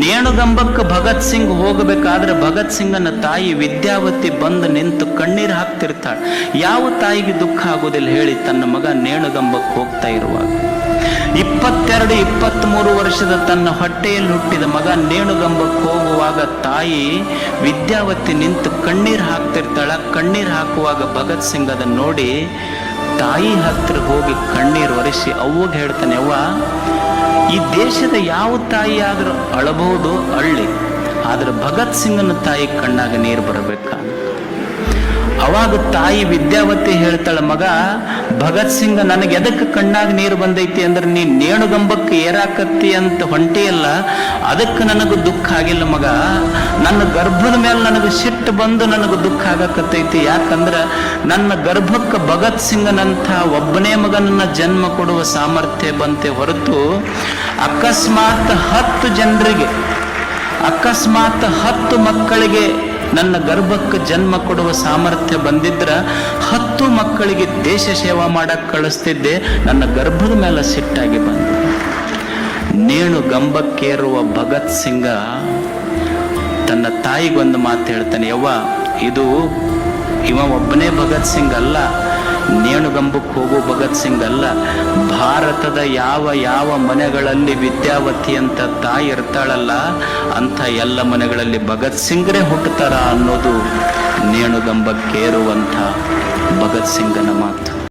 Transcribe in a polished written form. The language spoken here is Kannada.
ನೇಣುಗಂಬಕ್ಕೆ ಭಗತ್ ಸಿಂಗ್ ಹೋಗಬೇಕಾದ್ರೆ ಭಗತ್ ಸಿಂಗನ ತಾಯಿ ವಿದ್ಯಾವತಿ ಬಂದು ನಿಂತು ಕಣ್ಣೀರು ಹಾಕ್ತಿರ್ತಾಳೆ. ಯಾವ ತಾಯಿಗೆ ದುಃಖ ಆಗೋದಿಲ್ಲ ಹೇಳಿ, ತನ್ನ ಮಗ ನೇಣುಗಂಬಕ್ಕೆ ಹೋಗ್ತಾ ಇರುವಾಗ. 22-23 ವರ್ಷದ ತನ್ನ ಹೊಟ್ಟೆಯಲ್ಲಿ ಹುಟ್ಟಿದ ಮಗ ನೇಣುಗಂಬಕ್ಕೆ ಹೋಗುವಾಗ ತಾಯಿ ವಿದ್ಯಾವತಿ ನಿಂತು ಕಣ್ಣೀರು ಹಾಕ್ತಿರ್ತಾಳ. ಕಣ್ಣೀರು ಹಾಕುವಾಗ ಭಗತ್ ಸಿಂಗ್ ಅದನ್ನು ನೋಡಿ ತಾಯಿ ಹತ್ರ ಹೋಗಿ ಕಣ್ಣೀರು ಒರೆಸಿ ಅವ್ವಗೆ ಹೇಳ್ತಾನೆ, ಅವ್ವ, ಈ ದೇಶದ ಯಾವ ತಾಯಿ ಆದರೂ ಅಳಬಹುದು, ಅಳ್ಳಿ, ಆದ್ರೆ ಭಗತ್ ಸಿಂಗನ ತಾಯಿ ಕಣ್ಣಾಗ ನೀರು ಬರಬೇಕ. ಅವಾಗ ತಾಯಿ ವಿದ್ಯಾವತಿ ಹೇಳ್ತಾಳ, ಮಗ ಭಗತ್ ಸಿಂಗ್ ನನಗೆ ಎದಕ್ಕೆ ಕಣ್ಣಾಗ ನೀರು ಬಂದೈತಿ ಅಂದ್ರೆ ನೀ ನೇಣುಗಂಬಕ್ಕೆ ಏರಾಕತ್ತಿ ಅಂತ ಹೊಂಟಿಯಲ್ಲ, ಅದಕ್ಕೆ ನನಗೆ ದುಃಖ ಆಗಿಲ್ಲ ಮಗ. ನನ್ನ ಗರ್ಭದ ಮೇಲೆ ನನಗೆ ಸಿಟ್ಟು ಬಂದು ನನಗೆ ದುಃಖ ಆಗಕತ್ತೈತಿ. ಯಾಕಂದ್ರೆ ನನ್ನ ಗರ್ಭಕ್ಕೆ ಭಗತ್ ಸಿಂಗನಂಥ ಒಬ್ಬನೇ ಮಗನನ್ನ ಜನ್ಮ ಕೊಡುವ ಸಾಮರ್ಥ್ಯ ಬಂತೆ ಹೊರತು ಅಕಸ್ಮಾತ್ 10 ಜನರಿಗೆ, ಅಕಸ್ಮಾತ್ 10 ಮಕ್ಕಳಿಗೆ ನನ್ನ ಗರ್ಭಕ್ಕೆ ಜನ್ಮ ಕೊಡುವ ಸಾಮರ್ಥ್ಯ ಬಂದಿದ್ರ 10 ಮಕ್ಕಳಿಗೆ ದೇಶ ಸೇವಾ ಮಾಡಕ್ಕೆ ಕಳಿಸ್ತಿದ್ದೆ. ನನ್ನ ಗರ್ಭದ ಮೇಲೆ ಸಿಟ್ಟಾಗಿ ಬಂದು ನೇಣುಗಂಬಕ್ಕೇರುವ ಭಗತ್ ಸಿಂಗ ತನ್ನ ತಾಯಿಗೊಂದು ಮಾತು ಹೇಳ್ತಾನೆ, ಯವ್ವ, ಇದು ಇವ ಒಬ್ಬನೇ ಭಗತ್ ಸಿಂಗ್ ಅಲ್ಲ, ನೇಣುಗಂಬಕ್ಕೆ ಹೋಗೋ ಭಗತ್ ಸಿಂಗ್ ಅಲ್ಲ. ಭಾರತದ ಯಾವ ಯಾವ ಮನೆಗಳಲ್ಲಿ ವಿದ್ಯಾವತಿ ಅಂತ ತಾಯಿ ಇರ್ತಾಳಲ್ಲ, ಅಂಥ ಎಲ್ಲ ಮನೆಗಳಲ್ಲಿ ಭಗತ್ ಸಿಂಗ್ರೇ ಹುಟ್ಟುತ್ತಾರ ಅನ್ನೋದು ನೇಣುಗಂಬಕ್ಕೇರುವಂಥ ಭಗತ್ ಸಿಂಗನ ಮಾತು.